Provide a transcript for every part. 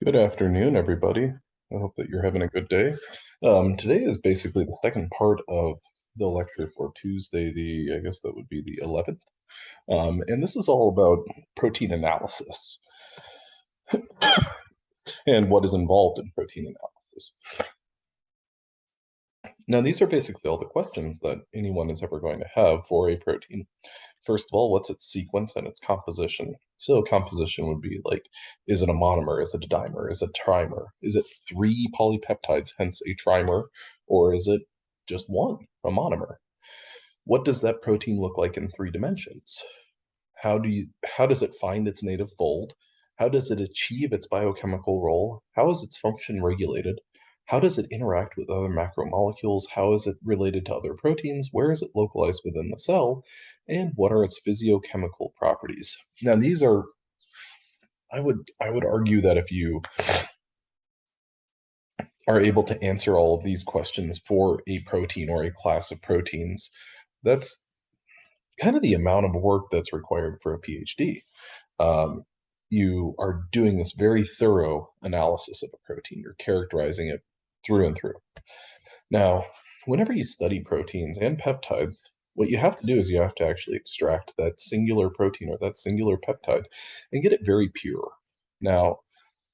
Good afternoon, everybody. I hope that you're having a good day. Today is basically the second part of the lecture for Tuesday, I guess that would be the 11th. And this is all about protein analysis and what is involved in protein analysis. Now, these are basically all the questions that anyone is ever going to have for a protein. First of all, what's its sequence and its composition? So composition would be like, is it a monomer? Is it a dimer? Is it a trimer? Is it three polypeptides, hence a trimer? Or is it just one, a monomer? What does that protein look like in three dimensions? How does it find its native fold? How does it achieve its biochemical role? How is its function regulated? How does it interact with other macromolecules? How is it related to other proteins? Where is it localized within the cell? And what are its physiochemical properties? Now, these are, I would argue that if you are able to answer all of these questions for a protein or a class of proteins, that's kind of the amount of work that's required for a PhD. You are doing this very thorough analysis of a protein. You're characterizing it through and through. Now, whenever you study proteins and peptides, what you have to do is you have to actually extract that singular protein or that singular peptide and get it very pure. Now,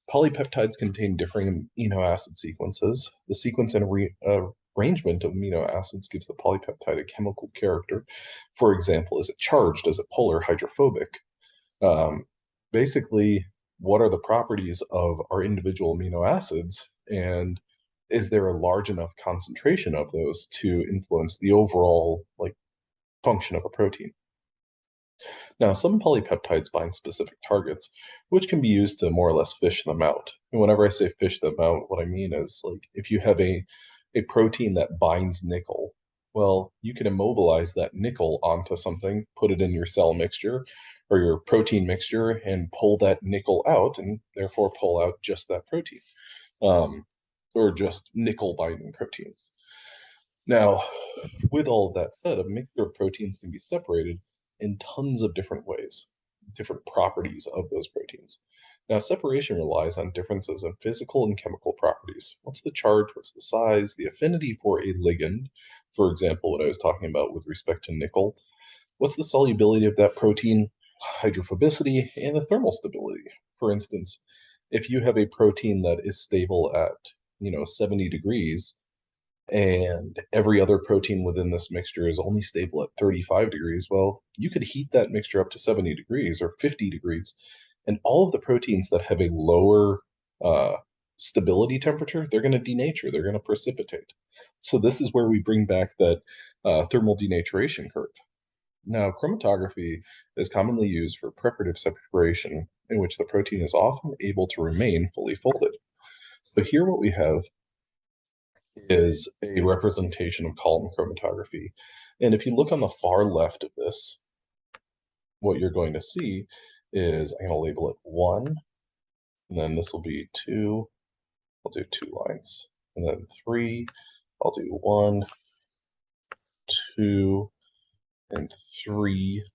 polypeptides contain differing amino acid sequences. The sequence and arrangement of amino acids gives the polypeptide a chemical character. For example, is it charged? Is it polar, hydrophobic? Basically, what are the properties of our individual amino acids, and is there a large enough concentration of those to influence the overall function of a protein? Now, some polypeptides bind specific targets, which can be used to more or less fish them out. And whenever I say fish them out, what I mean is if you have a protein that binds nickel, well, you can immobilize that nickel onto something, put it in your cell mixture or your protein mixture, and pull that nickel out, and therefore pull out just that protein, or just nickel binding protein. Now, with all of that said, a mixture of proteins can be separated in tons of different ways, different properties of those proteins. Now, separation relies on differences in physical and chemical properties. What's the charge? What's the size? The affinity for a ligand, for example, what I was talking about with respect to nickel. What's the solubility of that protein? Hydrophobicity and the thermal stability. For instance, if you have a protein that is stable at 70 degrees, and every other protein within this mixture is only stable at 35 degrees, well, you could heat that mixture up to 70 degrees or 50 degrees, and all of the proteins that have a lower stability temperature, they're going to denature, they're going to precipitate. So this is where we bring back that thermal denaturation curve. Now, chromatography is commonly used for preparative separation, in which the protein is often able to remain fully folded. So here what we have is a representation of column chromatography. And if you look on the far left of this, what you're going to see is, I'm going to label it 1, and then this will be 2. I'll do 2 lines. And then 3, I'll do 1, 2, and 3.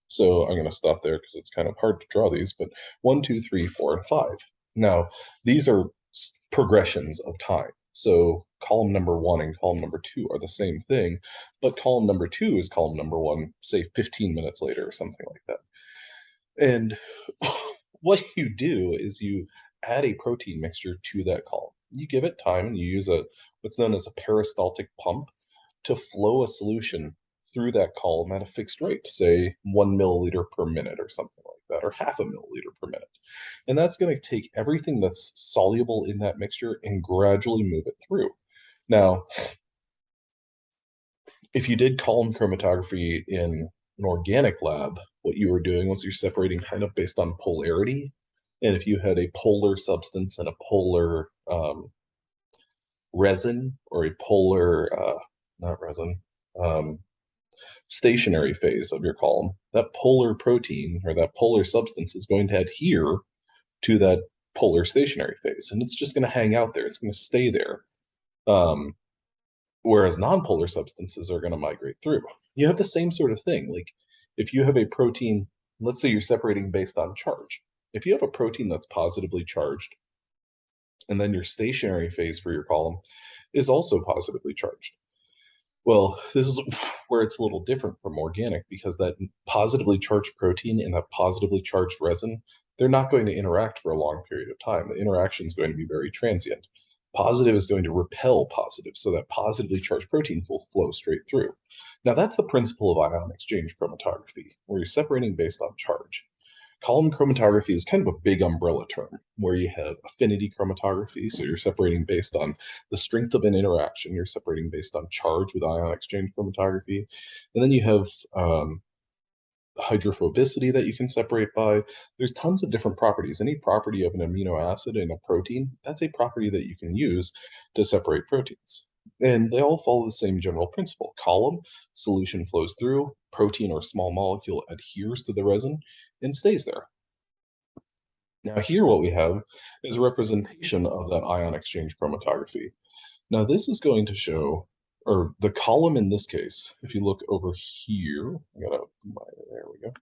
So I'm going to stop there because it's kind of hard to draw these, but 1, 2, 3, 4, and 5. Now, these are progressions of time. So column number 1 and column number 2 are the same thing, but column number 2 is column number 1, say 15 minutes later or something like that. And what you do is you add a protein mixture to that column. You give it time and you use what's known as a peristaltic pump to flow a solution through that column at a fixed rate, say 1 milliliter per minute or something like that, or half a milliliter per minute. And that's going to take everything that's soluble in that mixture and gradually move it through. Now, if you did column chromatography in an organic lab, what you were doing was you're separating kind of based on polarity. And if you had a polar substance and a polar resin, or a polar, not resin, stationary phase of your column, that polar protein or that polar substance is going to adhere to that polar stationary phase, and it's just going to hang out there. It's going to stay there. Whereas nonpolar substances are going to migrate through. You have the same sort of thing. Like if you have a protein, let's say you're separating based on charge. If you have a protein that's positively charged, And then your stationary phase for your column is also positively charged. Well, this is where it's a little different from organic, because that positively charged protein and that positively charged resin, they're not going to interact for a long period of time. The interaction is going to be very transient. Positive is going to repel positive, so that positively charged proteins will flow straight through. Now, that's the principle of ion exchange chromatography, where you're separating based on charge. Column chromatography is kind of a big umbrella term, where you have affinity chromatography, so you're separating based on the strength of an interaction. You're separating based on charge with ion exchange chromatography. And then you have hydrophobicity that you can separate by. There's tons of different properties. Any property of an amino acid in a protein, that's a property that you can use to separate proteins. And they all follow the same general principle. Column, solution flows through, protein or small molecule adheres to the resin and stays there. Now here what we have is a representation of that ion exchange chromatography. Now this is going to show, or the column in this case, if you look over here, there we go.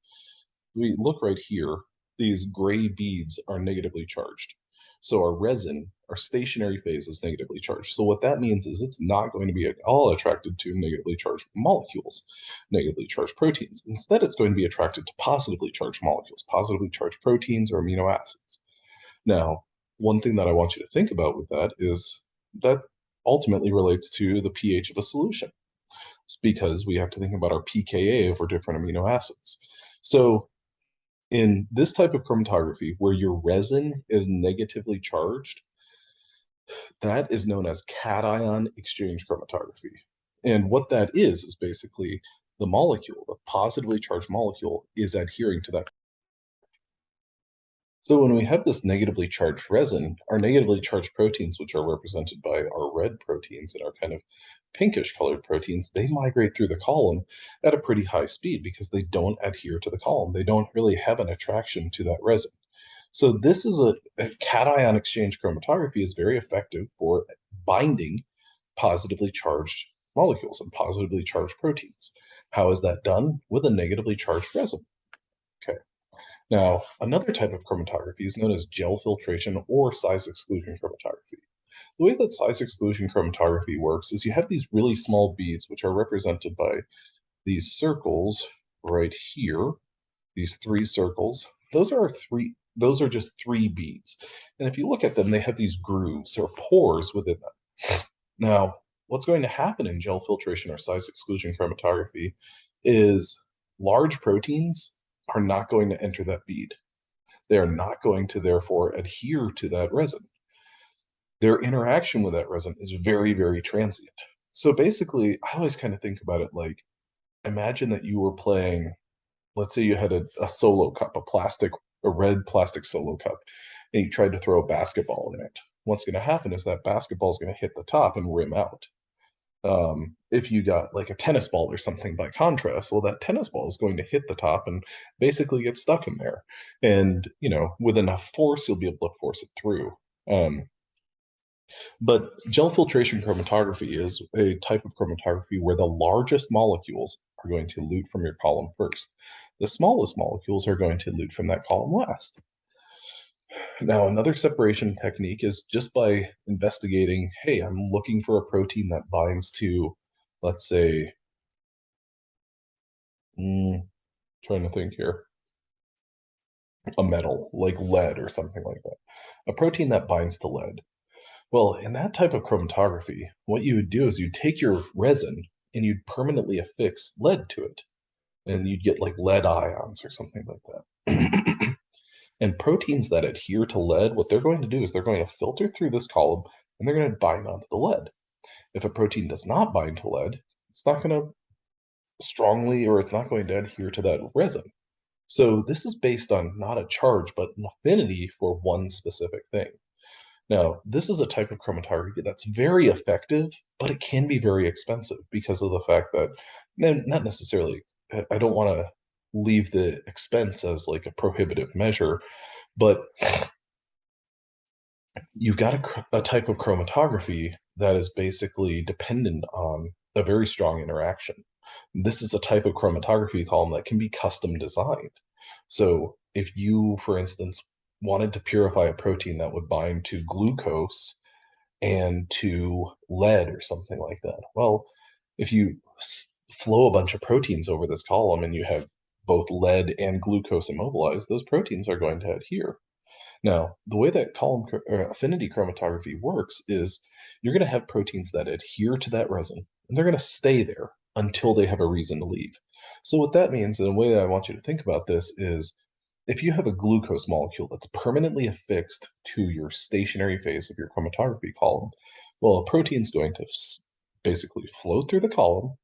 We look right here, these gray beads are negatively charged. So our resin, our stationary phase is negatively charged. So what that means is it's not going to be at all attracted to negatively charged molecules, negatively charged proteins. Instead, it's going to be attracted to positively charged molecules, positively charged proteins or amino acids. Now, one thing that I want you to think about with that is that ultimately relates to the pH of a solution. It's because we have to think about our pKa for different amino acids. So in this type of chromatography, where your resin is negatively charged, that is known as cation exchange chromatography. And what that is basically the molecule, the positively charged molecule, is adhering to that. So when we have this negatively charged resin, our negatively charged proteins, which are represented by our red proteins and our kind of pinkish colored proteins, they migrate through the column at a pretty high speed because they don't adhere to the column. They don't really have an attraction to that resin. So this is a cation exchange chromatography is very effective for binding positively charged molecules and positively charged proteins. How is that done? With a negatively charged resin. Okay. Now, another type of chromatography is known as gel filtration or size exclusion chromatography. The way that size exclusion chromatography works is you have these really small beads, which are represented by these circles right here, these three circles. Those are just three beads. And if you look at them, they have these grooves or pores within them. Now, what's going to happen in gel filtration or size exclusion chromatography is large proteins are not going to enter that bead. They are not going to therefore adhere to that resin. Their interaction with that resin is very, very transient. So basically, I always kind of think about it like, imagine that you were playing, let's say you had a solo cup, a red plastic solo cup, and you tried to throw a basketball in it. What's going to happen is that basketball is going to hit the top and rim out. If you got like a tennis ball or something by contrast, well, that tennis ball is going to hit the top and basically get stuck in there. And, with enough force, you'll be able to force it through. But gel filtration chromatography is a type of chromatography where the largest molecules are going to elute from your column first. The smallest molecules are going to elute from that column last. Now, another separation technique is just by investigating, hey, I'm looking for a protein that binds to, let's say, trying to think here, a metal like lead or something like that. A protein that binds to lead. Well, in that type of chromatography, what you would do is you'd take your resin and you'd permanently affix lead to it. And you'd get like lead ions or something like that. And proteins that adhere to lead, what they're going to do is they're going to filter through this column and they're going to bind onto the lead. If a protein does not bind to lead, it's not going to strongly, or it's not going to adhere to that resin. So this is based on not a charge, but an affinity for one specific thing. Now, this is a type of chromatography that's very effective, but it can be very expensive because of the fact that, not necessarily, I don't want to leave the expense as like a prohibitive measure, but you've got a type of chromatography that is basically dependent on a very strong interaction. This is a type of chromatography column that can be custom designed. So if you, for instance, wanted to purify a protein that would bind to glucose and to lead or something like that. Well, if you flow a bunch of proteins over this column and you have both lead and glucose immobilized, those proteins are going to adhere. Now, the way that affinity chromatography works is you're going to have proteins that adhere to that resin, and they're going to stay there until they have a reason to leave. So what that means, and the way that I want you to think about this is, if you have a glucose molecule that's permanently affixed to your stationary phase of your chromatography column, well, a protein's going to basically float through the column,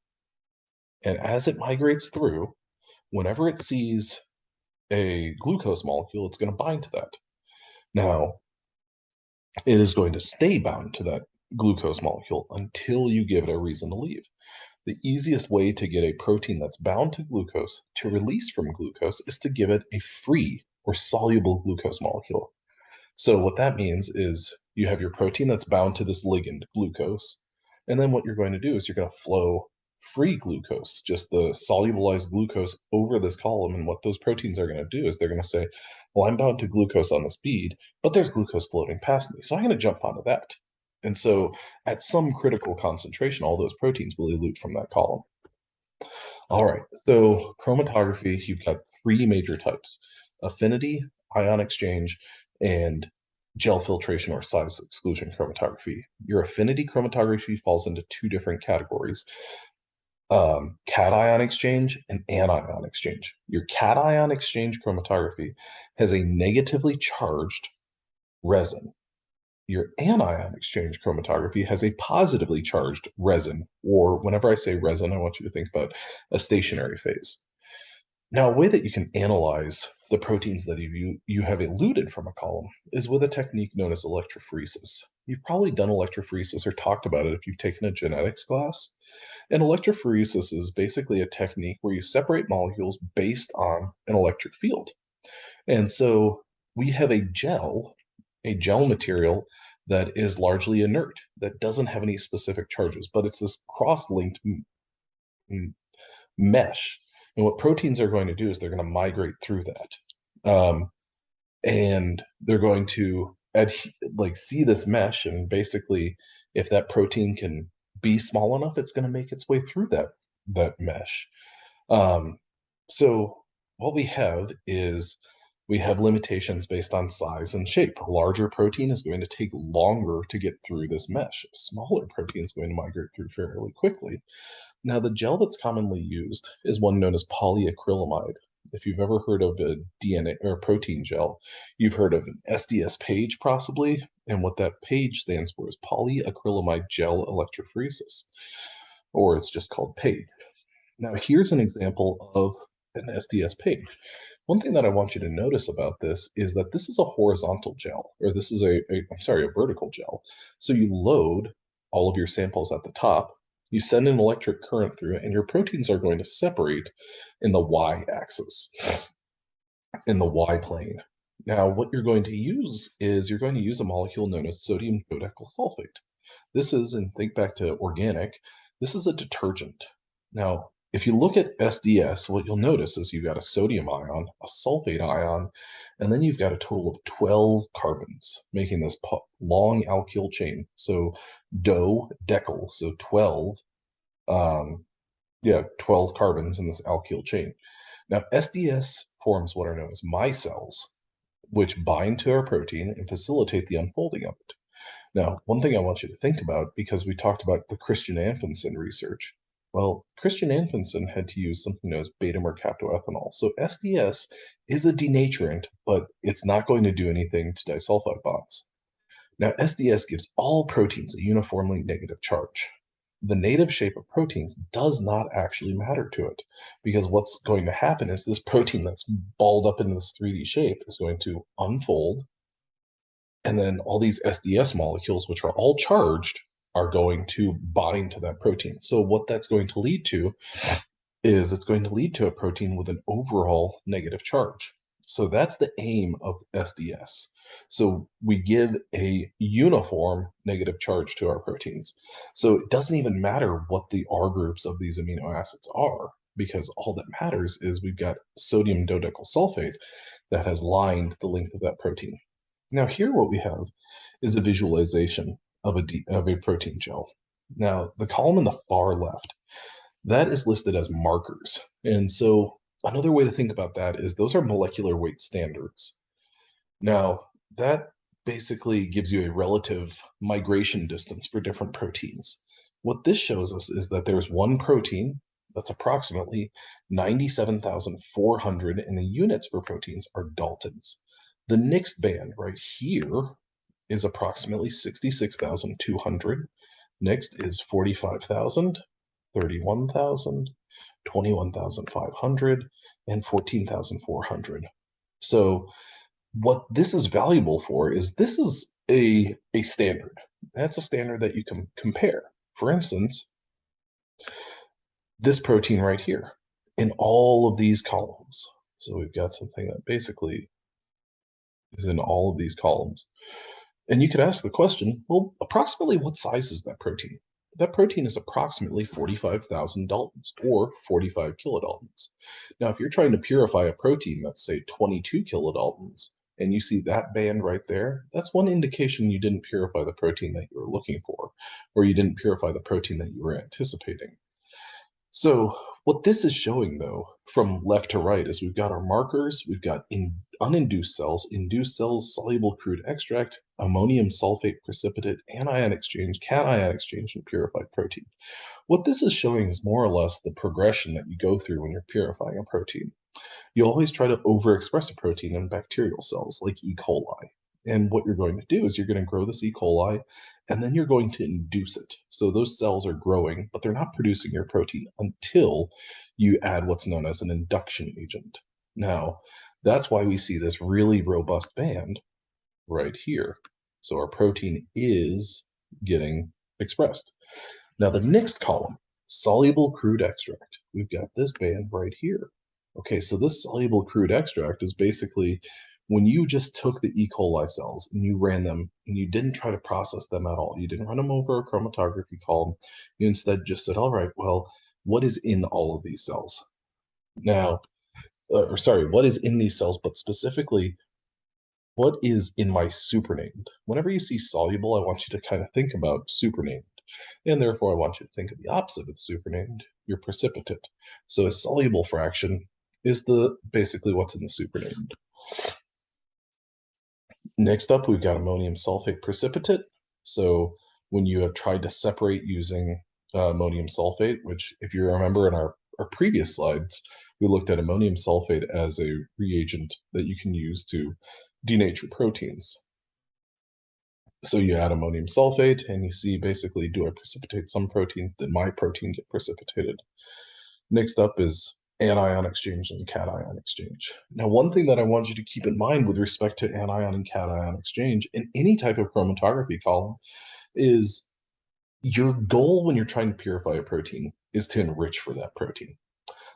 and as it migrates through, whenever it sees a glucose molecule, it's going to bind to that. Now, it is going to stay bound to that glucose molecule until you give it a reason to leave. The easiest way to get a protein that's bound to glucose to release from glucose is to give it a free or soluble glucose molecule. So what that means is you have your protein that's bound to this ligand, glucose, and then what you're going to do is you're going to flow free glucose, just the solubilized glucose, over this column. And what those proteins are going to do is they're going to say, well, I'm bound to glucose on this bead, but there's glucose floating past me, so I'm going to jump onto that. And so at some critical concentration, all those proteins will elute from that column. All right, so chromatography, you've got three major types: affinity, ion exchange, and gel filtration or size exclusion chromatography. Your affinity chromatography falls into two different categories: cation exchange and anion exchange. Your cation exchange chromatography has a negatively charged resin. Your anion exchange chromatography has a positively charged resin, or whenever I say resin, I want you to think about a stationary phase. Now, a way that you can analyze the proteins that you have eluted from a column is with a technique known as electrophoresis. You've probably done electrophoresis or talked about it if you've taken a genetics class. And electrophoresis is basically a technique where you separate molecules based on an electric field. And so we have a gel material that is largely inert, that doesn't have any specific charges, but it's this cross-linked mesh. And what proteins are going to do is they're going to migrate through that. And they're going to see this mesh, and basically, if that protein can be small enough, it's going to make its way through that mesh. So what we have is we have limitations based on size and shape. A larger protein is going to take longer to get through this mesh. A smaller protein is going to migrate through fairly quickly. Now, the gel that's commonly used is one known as polyacrylamide. If you've ever heard of a DNA or protein gel, you've heard of an SDS-PAGE possibly, and what that PAGE stands for is polyacrylamide gel electrophoresis, or it's just called PAGE. Now, here's an example of an SDS-PAGE. One thing that I want you to notice about this is that this is a horizontal gel, or this is a vertical gel. So you load all of your samples at the top, you send an electric current through it, and your proteins are going to separate in the y-axis, in the y plane. Now, what you're going to use is you're going to use a molecule known as sodium dodecyl sulfate. This is, and think back to organic, this is a detergent. Now, if you look at SDS, what you'll notice is you've got a sodium ion, a sulfate ion, and then you've got a total of 12 carbons, making this long alkyl chain. So dodecyl, so 12, 12 carbons in this alkyl chain. Now, SDS forms what are known as micelles, which bind to our protein and facilitate the unfolding of it. Now, one thing I want you to think about, because we talked about the Christian Anfinsen research, well, Christian Anfinsen had to use something known as beta-mercaptoethanol. So SDS is a denaturant, but it's not going to do anything to disulfide bonds. Now, SDS gives all proteins a uniformly negative charge. The native shape of proteins does not actually matter to it, because what's going to happen is this protein that's balled up in this 3D shape is going to unfold, and then all these SDS molecules, which are all charged, are going to bind to that protein. So what that's going to lead to is it's going to lead to a protein with an overall negative charge. So that's the aim of SDS. So we give a uniform negative charge to our proteins. So it doesn't even matter what the R groups of these amino acids are, because all that matters is we've got sodium dodecyl sulfate, that has lined the length of that protein. Now here what we have is a visualization of a protein gel. Now the column in the far left, that is listed as markers. And so another way to think about that is those are molecular weight standards. Now, that basically gives you a relative migration distance for different proteins. What this shows us is that there's one protein that's approximately 97,400, and the units for proteins are Daltons. The next band right here is approximately 66,200. Next is 45,000, 31,000, 21,500, and 14,400. So what this is valuable for is this is a standard. That's a standard that you can compare. For instance, this protein right here in all of these columns. So we've got something that basically is in all of these columns. And you could ask the question, well, approximately what size is that protein? That protein is approximately 45,000 Daltons, or 45 kilodaltons. Now, if you're trying to purify a protein that's, say, 22 kilodaltons, and you see that band right there, that's one indication you didn't purify the protein that you were looking for, or you didn't purify the protein that you were anticipating. So what this is showing, though, from left to right, is we've got our markers, we've got uninduced cells, induced cells, soluble crude extract, ammonium sulfate precipitate, anion exchange, cation exchange, and purified protein. What this is showing is more or less the progression that you go through when you're purifying a protein. You always try to overexpress a protein in bacterial cells like E. coli. And what you're going to do is you're going to grow this E. coli, and then you're going to induce it. So those cells are growing, but they're not producing your protein until you add what's known as an induction agent. Now, that's why we see this really robust band right here. So our protein is getting expressed. Now, the next column, soluble crude extract. We've got this band right here. Okay, so this soluble crude extract is basically when you just took the E. coli cells and you ran them and you didn't try to process them at all. You didn't run them over a chromatography column. You instead just said, all right, well, what is in all of these cells? Now, what is in these cells, but specifically, what is in my supernamed? Whenever you see soluble, I want you to kind of think about supernamed. And therefore, I want you to think of the opposite of supernamed, your precipitate. So a soluble fraction is basically what's in the supernamed. Next up, we've got ammonium sulfate precipitate. So when you have tried to separate using ammonium sulfate, which if you remember in our previous slides, we looked at ammonium sulfate as a reagent that you can use to denature proteins. So you add ammonium sulfate and you see basically, do I precipitate some proteins? Did my protein get precipitated? Next up is anion exchange and cation exchange. Now, one thing that I want you to keep in mind with respect to anion and cation exchange in any type of chromatography column is your goal when you're trying to purify a protein is to enrich for that protein.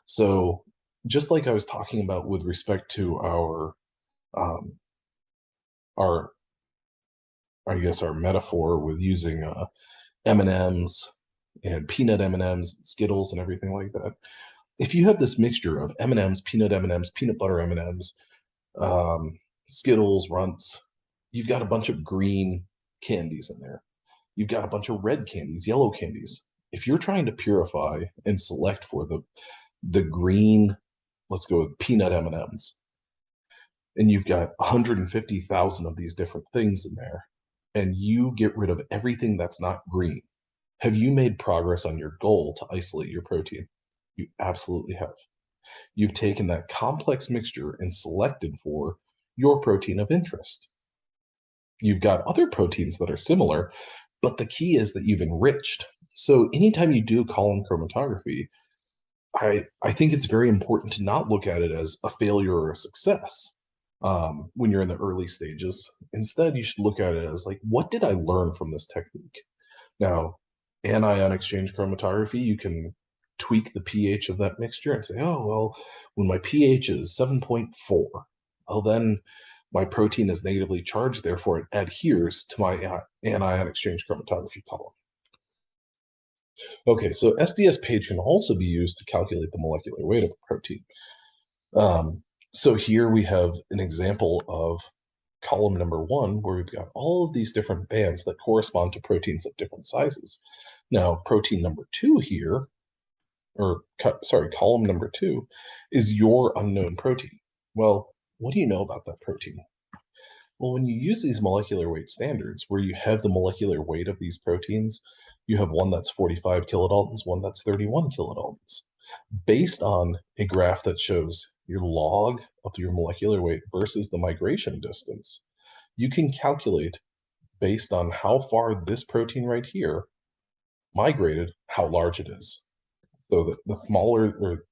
So just like I was talking about with respect to our I guess our metaphor with using M&Ms and peanut M&Ms, and Skittles, and everything like that. If you have this mixture of M&Ms, peanut butter M&Ms, Skittles, Runts, you've got a bunch of green candies in there. You've got a bunch of red candies, yellow candies. If you're trying to purify and select for the green, let's go with peanut M&Ms, and you've got 150,000 of these different things in there, and you get rid of everything that's not green, have you made progress on your goal to isolate your protein? You absolutely have. You've taken that complex mixture and selected for your protein of interest. You've got other proteins that are similar, but the key is that you've enriched. So anytime you do column chromatography, I think it's very important to not look at it as a failure or a success when you're in the early stages. Instead, you should look at it as like, what did I learn from this technique? Now, anion exchange chromatography, you can tweak the pH of that mixture and say, oh, well, when my pH is 7.4, well, then my protein is negatively charged, therefore it adheres to my anion exchange chromatography column. Okay, so SDS-PAGE can also be used to calculate the molecular weight of a protein. So here we have an example of column number 1, where we've got all of these different bands that correspond to proteins of different sizes. Now, protein number 2 here, or sorry, column number 2, is your unknown protein. Well, what do you know about that protein? Well, when you use these molecular weight standards, where you have the molecular weight of these proteins, you have one that's 45 kilodaltons, one that's 31 kilodaltons. Based on a graph that shows your log of your molecular weight versus the migration distance, you can calculate, based on how far this protein right here migrated, how large it is. So the smaller, or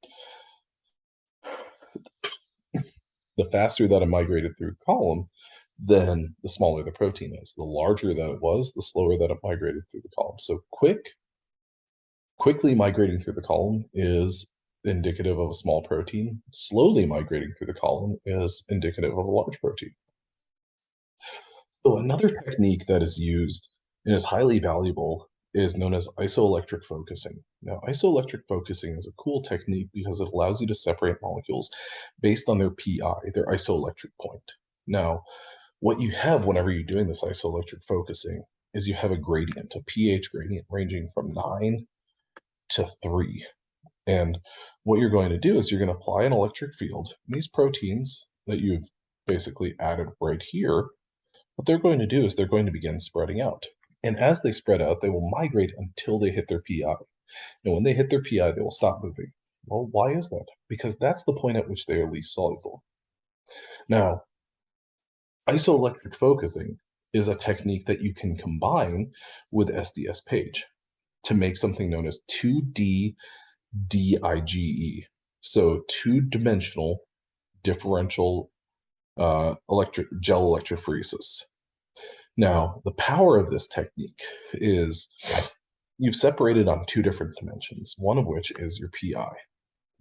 the faster that it migrated through column, then the smaller the protein is. The larger that it was, the slower that it migrated through the column. So quickly migrating through the column is indicative of a small protein. Slowly migrating through the column is indicative of a large protein. So another technique that is used and is highly valuable is known as isoelectric focusing. Now, isoelectric focusing is a cool technique because it allows you to separate molecules based on their PI, their isoelectric point. Now, what you have whenever you're doing this isoelectric focusing is you have a gradient, a pH gradient ranging from 9 to 3. And what you're going to do is you're going to apply an electric field. These proteins that you've basically added right here, what they're going to do is they're going to begin spreading out. And as they spread out, they will migrate until they hit their PI. And when they hit their PI, they will stop moving. Well, why is that? Because that's the point at which they are least soluble. Now, isoelectric focusing is a technique that you can combine with SDS-PAGE to make something known as 2D DIGE. So two-dimensional differential gel electrophoresis. Now, the power of this technique is you've separated on 2 different dimensions, one of which is your PI.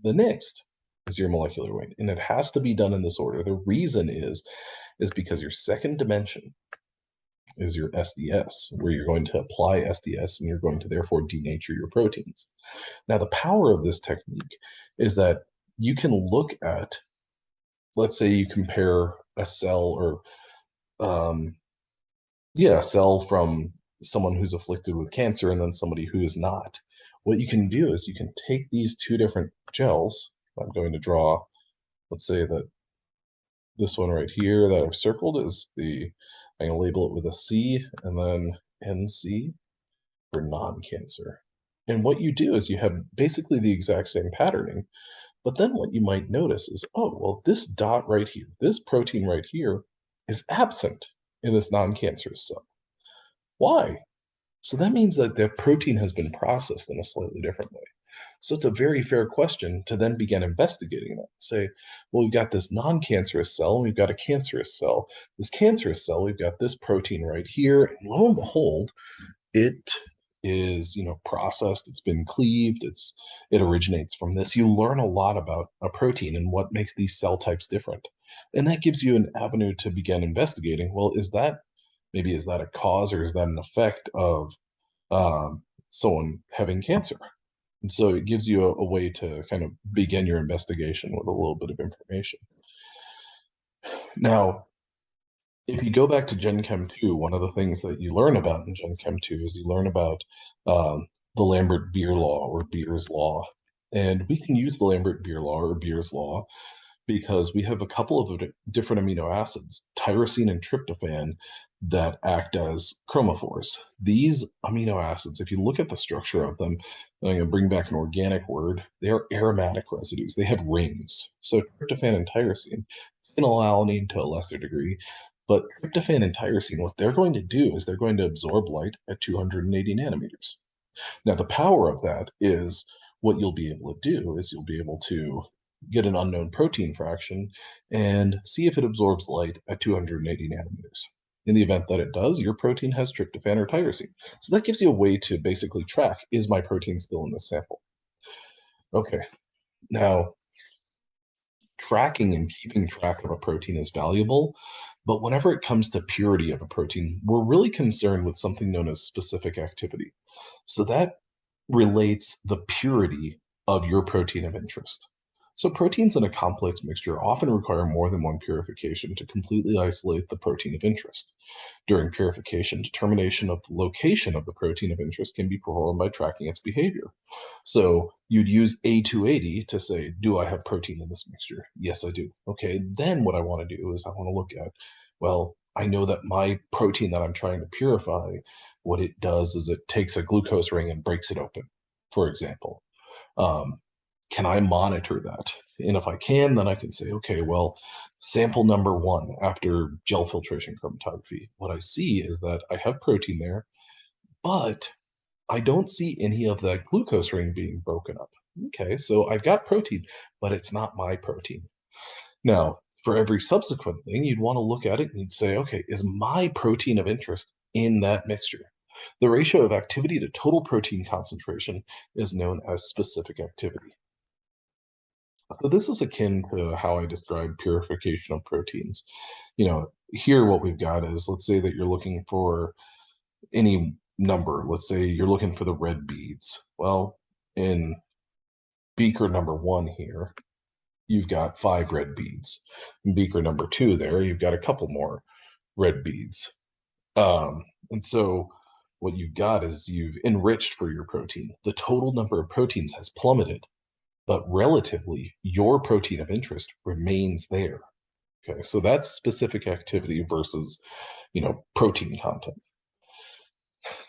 The next is your molecular weight, and it has to be done in this order. The reason is because your second dimension is your SDS, where you're going to apply SDS and you're going to therefore denature your proteins. Now, the power of this technique is that you can look at, let's say you compare a cell, or a cell from someone who's afflicted with cancer and then somebody who is not. What you can do is you can take these 2 different gels. I'm going to draw, let's say that this one right here that I've circled is I'm going to label it with a C and then NC for non-cancer. And what you do is you have basically the exact same patterning, but then what you might notice is, oh, well, this dot right here, this protein right here is absent in this non-cancerous cell. Why? So that means that the protein has been processed in a slightly different way. So it's a very fair question to then begin investigating that. Say, well, we've got this non-cancerous cell, and we've got a cancerous cell. This cancerous cell, we've got this protein right here, and lo and behold, it is, processed, it's been cleaved, it originates from this. You learn a lot about a protein and what makes these cell types different. And that gives you an avenue to begin investigating. Well, is that a cause, or is that an effect of someone having cancer? And so it gives you a way to kind of begin your investigation with a little bit of information. Now, if you go back to Gen Chem 2, one of the things that you learn about in Gen Chem 2 is you learn about the Lambert-Beer law, or Beer's law. And we can use the Lambert-Beer law, or Beer's law, because we have a couple of different amino acids, tyrosine and tryptophan, that act as chromophores. These amino acids, if you look at the structure of them, I'm going to bring back an organic word, they are aromatic residues. They have rings. So tryptophan and tyrosine, phenylalanine to a lesser degree, but tryptophan and tyrosine, what they're going to do is they're going to absorb light at 280 nanometers. Now, the power of that is what you'll be able to do is you'll be able to get an unknown protein fraction and see if it absorbs light at 280 nanometers. In the event that it does, your protein has tryptophan or tyrosine. So that gives you a way to basically track, is my protein still in this sample? Okay, now tracking and keeping track of a protein is valuable, but whenever it comes to purity of a protein, we're really concerned with something known as specific activity. So that relates the purity of your protein of interest. So proteins in a complex mixture often require more than one purification to completely isolate the protein of interest. During purification, determination of the location of the protein of interest can be performed by tracking its behavior. So you'd use A280 to say, do I have protein in this mixture? Yes, I do. Okay, then what I want to do is I want to look at, well, I know that my protein that I'm trying to purify, what it does is it takes a glucose ring and breaks it open, for example. Um, can I monitor that? And if I can, then I can say, okay, well, sample number one after gel filtration chromatography, what I see is that I have protein there, but I don't see any of that glucose ring being broken up. Okay, so I've got protein, but it's not my protein. Now, for every subsequent thing, you'd want to look at it and you'd say, okay, is my protein of interest in that mixture? The ratio of activity to total protein concentration is known as specific activity. So this is akin to how I describe purification of proteins. Here what we've got is, let's say that you're looking for any number. Let's say you're looking for the red beads. Well, in beaker number one here, you've got 5 red beads. In beaker number 2 there, you've got a couple more red beads. And so what you've got is you've enriched for your protein. The total number of proteins has plummeted, but relatively, your protein of interest remains there. Okay, so that's specific activity versus, protein content.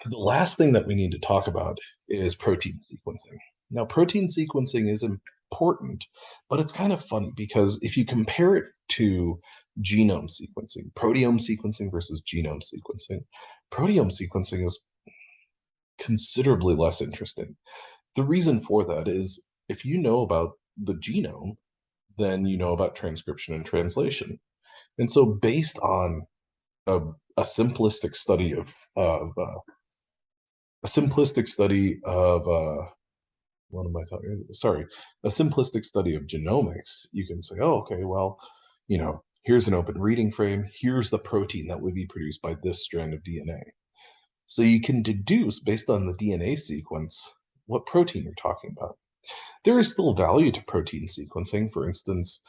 The last thing that we need to talk about is protein sequencing. Now, protein sequencing is important, but it's kind of funny because if you compare it to genome sequencing, proteome sequencing versus genome sequencing, proteome sequencing is considerably less interesting. The reason for that is if you know about the genome, then you know about transcription and translation. And so based on a simplistic study of what am I talking? Sorry, a simplistic study of genomics, you can say, oh, okay, well, here's an open reading frame. Here's the protein that would be produced by this strand of DNA. So you can deduce based on the DNA sequence what protein you're talking about. There is still value to protein sequencing. For instance,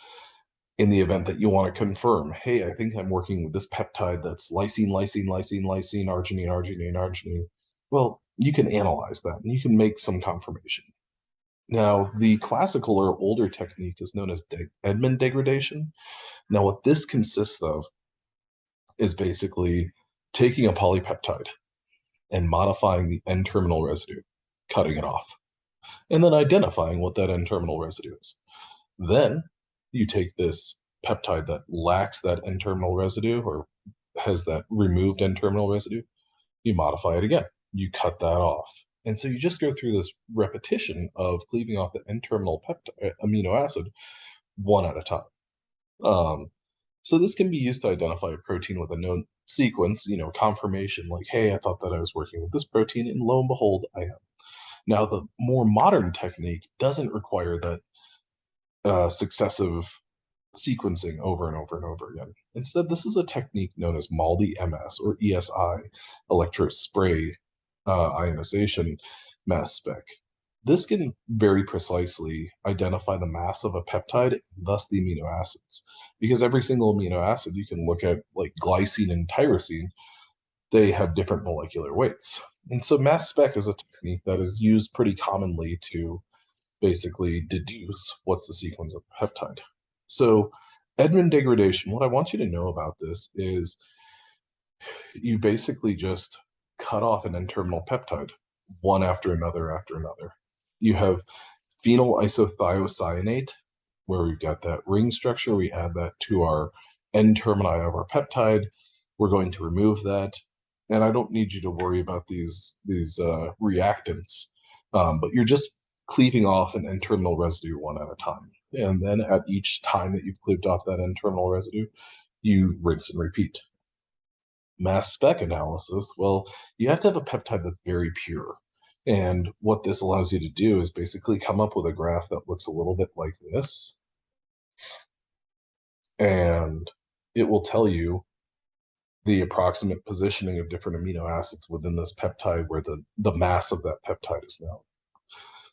in the event that you want to confirm, hey, I think I'm working with this peptide that's lysine, lysine, lysine, lysine, arginine, arginine, arginine. Well, you can analyze that and you can make some confirmation. Now, the classical or older technique is known as Edman degradation. Now, what this consists of is basically taking a polypeptide and modifying the N-terminal residue, cutting it off, and then identifying what that N-terminal residue is. Then you take this peptide that lacks that N-terminal residue or has that removed N-terminal residue, you modify it again, you cut that off. And so you just go through this repetition of cleaving off the N-terminal amino acid one at a time. So this can be used to identify a protein with a known sequence, confirmation like, hey, I thought that I was working with this protein, and lo and behold, I am. Now, the more modern technique doesn't require that successive sequencing over and over and over again. Instead, this is a technique known as MALDI-MS or ESI, electrospray ionization mass spec. This can very precisely identify the mass of a peptide, thus the amino acids. Because every single amino acid, you can look at like glycine and tyrosine, they have different molecular weights. And so mass spec is a technique that is used pretty commonly to basically deduce what's the sequence of the peptide. So Edman degradation, what I want you to know about this is you basically just cut off an N-terminal peptide, one after another after another. You have phenyl isothiocyanate, where we've got that ring structure. We add that to our N-termini of our peptide. We're going to remove that. And I don't need you to worry about these reactants, but you're just cleaving off an N-terminal residue one at a time. And then at each time that you've cleaved off that N-terminal residue, you rinse and repeat. Mass spec analysis, well, you have to have a peptide that's very pure. And what this allows you to do is basically come up with a graph that looks a little bit like this. And it will tell you the approximate positioning of different amino acids within this peptide where the mass of that peptide is known.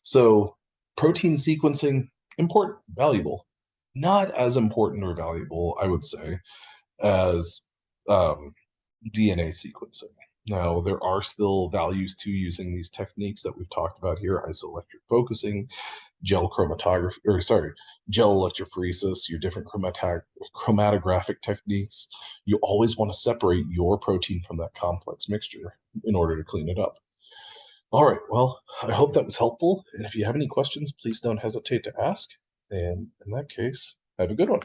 So protein sequencing, Important, valuable. Not as important or valuable, I would say, as um, DNA sequencing. Now, there are still values to using these techniques that we've talked about here: isoelectric focusing, gel chromatography, or sorry, gel electrophoresis, your different chromatographic techniques. You always want to separate your protein from that complex mixture in order to clean it up. All right, well, I hope that was helpful. And if you have any questions, please don't hesitate to ask. And in that case, have a good one.